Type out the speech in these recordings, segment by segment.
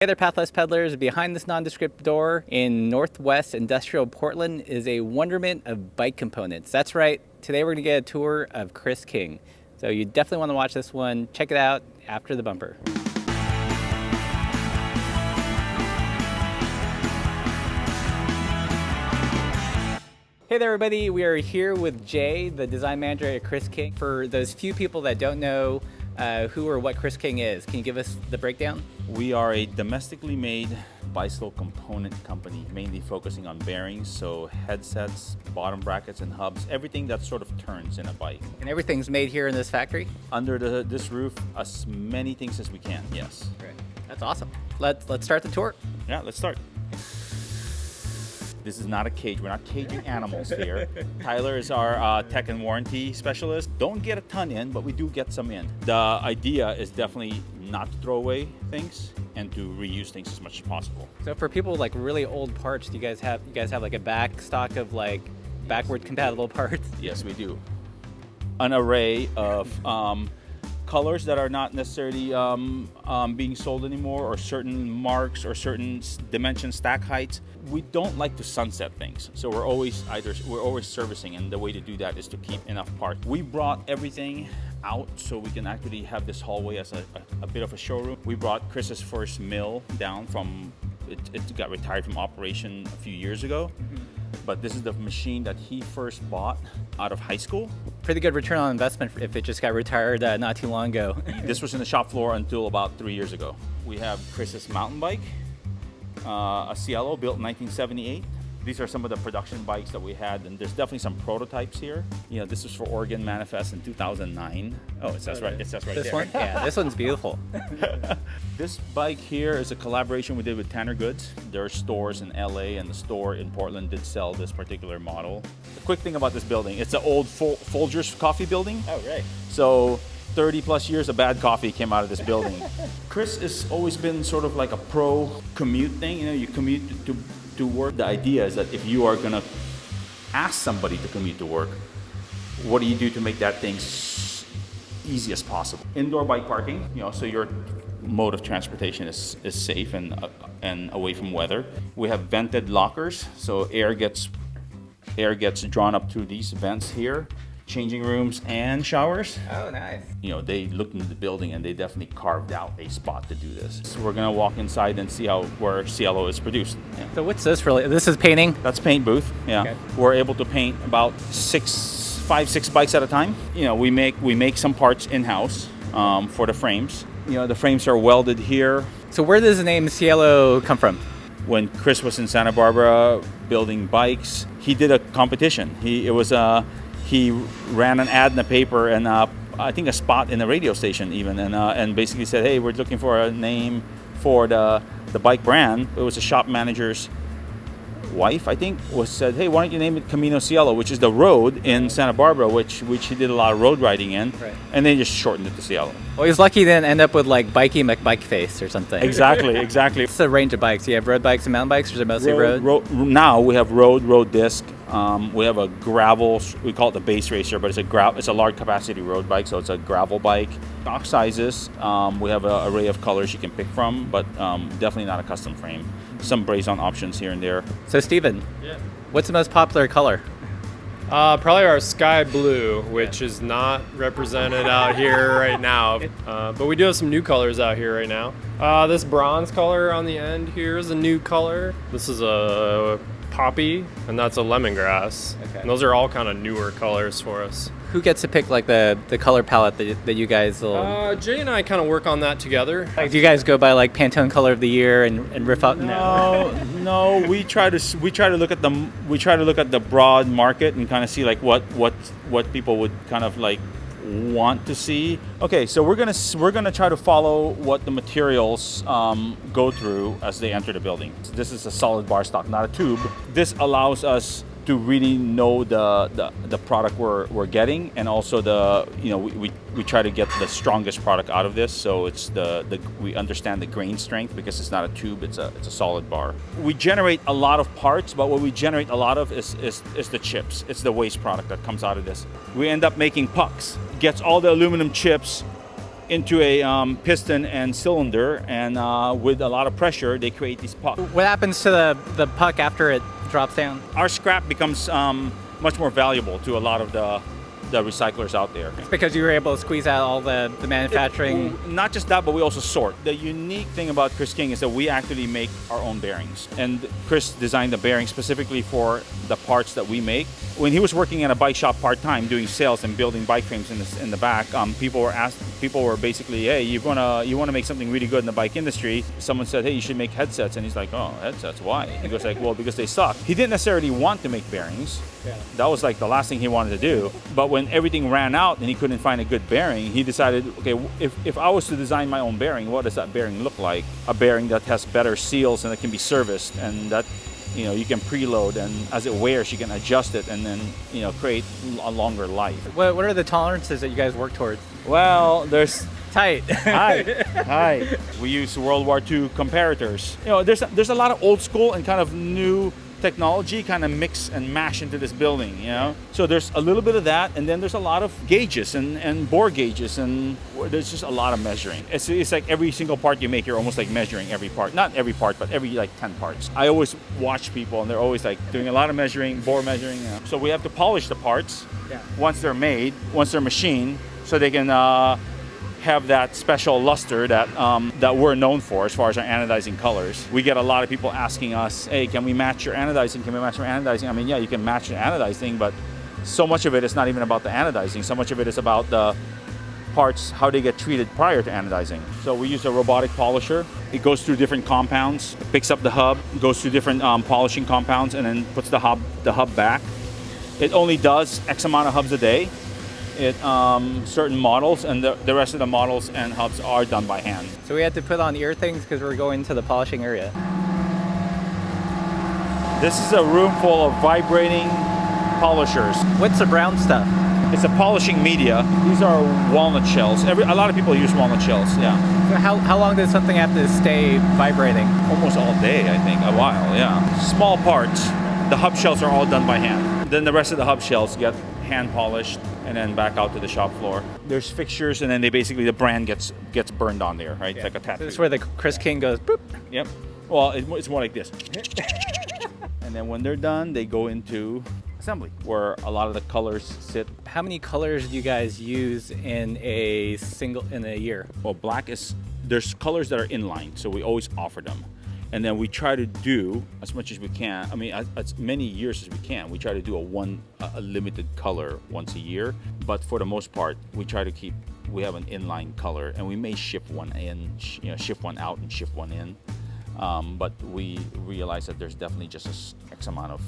Hey there, Pathless Peddlers. Behind this nondescript door in Northwest Industrial Portland is a wonderment of bike components. That's right. Today we're going to get a tour of Chris King. So you definitely want to watch this one. Check it out after the bumper. Hey there, everybody. We are here with Jay, the design manager at Chris King. For those few people that don't know who or what Chris King is, can you give us the breakdown? We are a domestically made bicycle component company, mainly focusing on bearings, so headsets, bottom brackets, and hubs, everything that sort of turns in a bike. And everything's made here in this factory? Under this roof, as many things as we can, yes. Great. That's awesome. Let's start the tour. Yeah, let's start. This is not a cage. We're not caging animals here. Tyler is our tech and warranty specialist. Don't get a ton in, but we do get some in. The idea is definitely not to throw away things and to reuse things as much as possible. So for people with like really old parts, do you guys have like a back stock of like backward compatible parts? Yes, we do. An array of colors that are not necessarily being sold anymore, or certain marks or certain dimension stack heights. We don't like to sunset things, so we're always servicing, and the way to do that is to keep enough parts. We brought everything out so we can actually have this hallway as a bit of a showroom. We brought Chris's first mill down from it got retired from operation a few years ago. But this is the machine that he first bought out of high school. Pretty good return on investment if it just got retired not too long ago. This was in the shop floor until about 3 years ago. We have Chris's mountain bike, a Cielo built in 1978. These are some of the production bikes that we had, and there's definitely some prototypes here. You know, this was for Oregon Manifest in 2009. Oh, it says right. It says right this there. One? Yeah, this one's beautiful. This bike here is a collaboration we did with Tanner Goods. There are stores in LA, and the store in Portland did sell this particular model. The quick thing about this building, it's an old Folgers coffee building. Oh, right. So 30 plus years of bad coffee came out of this building. Chris has always been sort of like a pro commute thing. You know, you commute to work. The idea is that if you are gonna ask somebody to commute to work, what do you do to make that thing easy as possible? Indoor bike parking, you know, so your mode of transportation is safe and away from weather. We have vented lockers, so air gets drawn up through these vents here. Changing rooms and showers. Oh, nice. You know, they looked into the building and they definitely carved out a spot to do this. So we're gonna walk inside and see where Cielo is produced. Yeah. So what's this really? This is painting? That's paint booth. Yeah. Okay. We're able to paint about 5-6 bikes at a time. You know, we make some parts in-house for the frames. You know, the frames are welded here. So where does the name Cielo come from? When Chris was in Santa Barbara building bikes, he did a competition. He ran an ad in the paper and I think a spot in the radio station even, and basically said, hey, we're looking for a name for the bike brand. It was a shop manager's wife, I think, said, hey, why don't you name it Camino Cielo, which is the road in Santa Barbara, which he did a lot of road riding in, right. And then just shortened it to Cielo. Well, he's lucky he didn't end up with like Bikey McBikeface or something. Exactly. It's a range of bikes. You have road bikes and mountain bikes, or is it mostly road? Now we have road disc. We have a gravel, we call it the base racer, but it's a large capacity road bike, so it's a gravel bike. Stock sizes, we have an array of colors you can pick from, but definitely not a custom frame. Some braze-on options here and there. So Steven, what's the most popular color? Probably our sky blue, which is not represented out here right now, but we do have some new colors out here right now. This bronze color on the end here is a new color. This is a poppy, and that's a lemongrass. Okay. And those are all kind of newer colors for us. Who gets to pick like the color palette that you guys will? Jay and I kind of work on that together. Like, do you guys go by like Pantone color of the year and riff out? No. We try to look at the broad market and kind of see like what people would kind of like want to see. Okay, so we're gonna try to follow what the materials go through as they enter the building. So this is a solid bar stock, not a tube. This allows us to really know the product we're getting, and also we try to get the strongest product out of this. So it's we understand the grain strength because it's not a tube, it's a solid bar. We generate a lot of parts, but what we generate a lot of is the chips. It's the waste product that comes out of this. We end up making pucks. Gets all the aluminum chips into a piston and cylinder, and with a lot of pressure, they create these pucks. What happens to the puck after it drops down? Our scrap becomes much more valuable to a lot of the recyclers out there. It's because you were able to squeeze out all the manufacturing. Not just that, but we also sort. The unique thing about Chris King is that we actually make our own bearings. And Chris designed the bearing specifically for the parts that we make. When he was working at a bike shop part-time doing sales and building bike frames in the back, people were basically, hey, you wanna make something really good in the bike industry. Someone said, hey, you should make headsets. And he's like, oh, headsets, why? He goes like, well, because they suck. He didn't necessarily want to make bearings. Yeah. That was like the last thing he wanted to do. But when everything ran out and he couldn't find a good bearing, he decided, okay, if I was to design my own bearing, what does that bearing look like? A bearing that has better seals and that can be serviced, and that you can preload, and as it wears, you can adjust it and then create a longer life. What are the tolerances that you guys work towards? Well, there's Tight. Hi. We use World War II comparators. There's a lot of old school and kind of new technology kind of mix and mash into this building, So there's a little bit of that, and then there's a lot of gauges and bore gauges, and there's just a lot of measuring. It's like every single part you make, you're almost like measuring every part. Not every part, but every like 10 parts. I always watch people, and they're always like doing a lot of measuring, bore measuring. So we have to polish the parts once they're made, once they're machined, so they can have that special luster that we're known for as far as our anodizing colors. We get a lot of people asking us, hey, can we match your anodizing? Can we match your anodizing? I mean, yeah, you can match the anodizing, but so much of it is not even about the anodizing. So much of it is about the parts, how they get treated prior to anodizing. So we use a robotic polisher. It goes through different compounds, picks up the hub, goes through different polishing compounds, and then puts the hub back. It only does X amount of hubs a day. Certain models, and the rest of the models and hubs are done by hand. So we had to put on ear things because we're going to the polishing area. This is a room full of vibrating polishers. What's the brown stuff? It's a polishing media. These are walnut shells. A lot of people use walnut shells, yeah. So how long does something have to stay vibrating? Almost all day, I think, a while, yeah. Small parts. The hub shells are all done by hand. Then the rest of the hub shells get hand polished and then back out to the shop floor. There's fixtures, and then the brand gets burned on there, right? It's like a tattoo. So this is where the Chris King goes, boop. Yep. Well, it's more like this. And then when they're done, they go into assembly, where a lot of the colors sit. How many colors do you guys use in a year? Well, there's colors that are inline, so we always offer them. And then we try to do as much as we can. I mean, as many years as we can. We try to do a limited color once a year. But for the most part, we have an inline color, and we may shift one in, shift one out and shift one in. But we realize that there's definitely just X amount of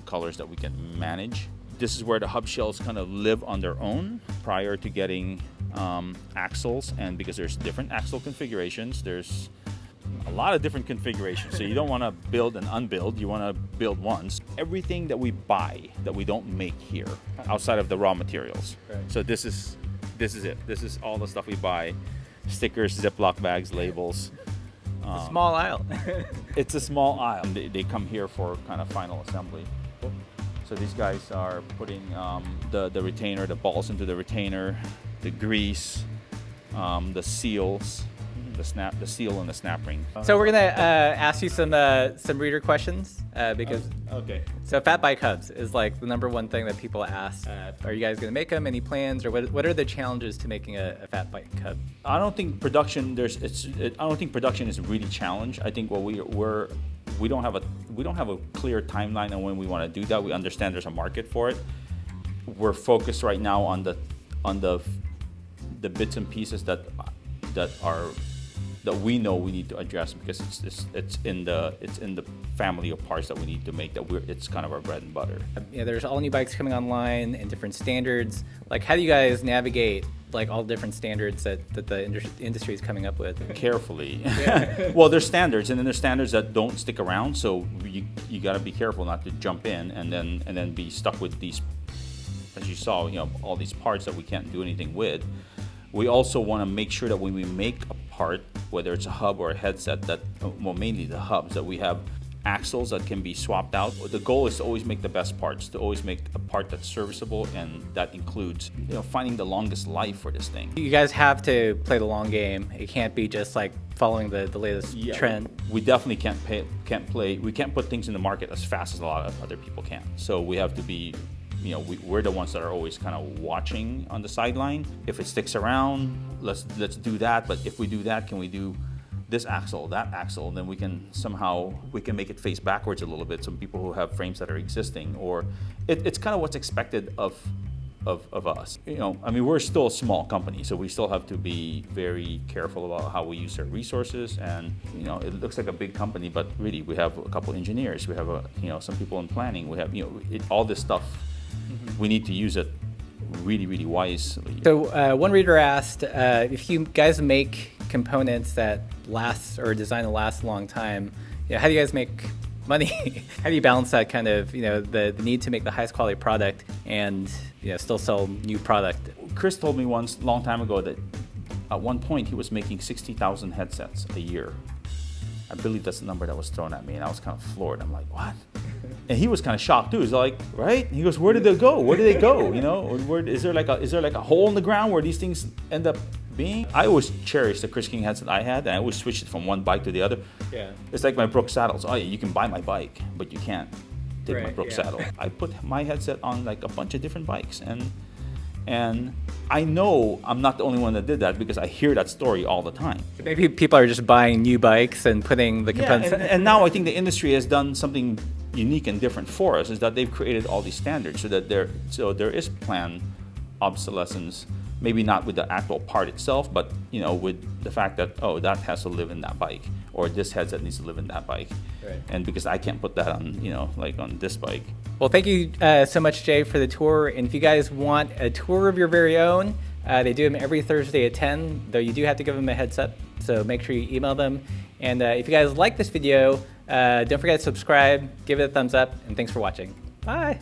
colors that we can manage. This is where the hub shells kind of live on their own prior to getting axles, and because there's different axle configurations, there's a lot of different configurations. So you don't want to build and unbuild, you want to build once. Everything that we buy that we don't make here outside of the raw materials. Right. So this is it. This is all the stuff we buy. Stickers, Ziploc bags, labels. It's a small aisle. It's a small aisle. They come here for kind of final assembly. So these guys are putting the retainer, the balls into the retainer, the grease, the seals, the seal and the snap ring. So we're gonna ask you some reader questions because okay. So fat bike hubs is like the number one thing that people ask. Are you guys gonna make them? Any plans, or what are the challenges to making a fat bike hub? I don't think production is really challenged. I think we don't have a clear timeline on when we want to do that. We understand there's a market for it. We're focused right now on the bits and pieces that we know we need to address, because it's in the family of parts that we need to make it's kind of our bread and butter. There's all new bikes coming online and different standards. Like, how do you guys navigate like all different standards that the industry is coming up with? Carefully. Well, there's standards, and then there's standards that don't stick around. So you got to be careful not to jump in and then be stuck with these, as you saw, all these parts that we can't do anything with. We also want to make sure that when we make a part, whether it's a hub or a headset, mainly the hubs, that we have axles that can be swapped out. The goal is to always make the best parts, to always make a part that's serviceable, and that includes, you know, finding the longest life for this thing. You guys have to play the long game. It can't be just like following the latest trend. We definitely we can't put things in the market as fast as a lot of other people can. So we have to be, you know, we're the ones that are always kind of watching on the sideline. If it sticks around, let's do that. But if we do that, can we do this axle, that axle? Then we can make it face backwards a little bit. Some people who have frames that are existing, or it's kind of what's expected of us. You know, I mean, we're still a small company, so we still have to be very careful about how we use our resources. And, you know, it looks like a big company, but really we have a couple engineers, we have some people in planning, we have, all this stuff. We need to use it really, really wisely. So one reader asked if you guys make components that last or design to last a long time, how do you guys make money? How do you balance that kind of, the need to make the highest quality product and still sell new product? Chris told me once, a long time ago, that at one point he was making 60,000 headsets a year. I believe that's the number that was thrown at me, and I was kind of floored. I'm like, what? And he was kind of shocked too. He's like, right? He goes, where did they go? Where did they go? Is there like a hole in the ground where these things end up being? I always cherished the Chris King headset I had, and I always switched it from one bike to the other. Yeah. It's like my Brooks saddles. Oh yeah, you can buy my bike, but you can't take my Brooks saddle. I put my headset on like a bunch of different bikes, and I know I'm not the only one that did that because I hear that story all the time. Maybe people are just buying new bikes and putting the components. And now I think the industry has done something unique and different for us, is that they've created all these standards so that there is planned obsolescence. Maybe not with the actual part itself, but with the fact that that has to live in that bike, or this headset needs to live in that bike. Right. And because I can't put that on, like on this bike. Well, thank you so much, Jay, for the tour. And if you guys want a tour of your very own, they do them every Thursday at 10, though you do have to give them a heads up. So make sure you email them. And if you guys like this video, don't forget to subscribe, give it a thumbs up, and thanks for watching. Bye.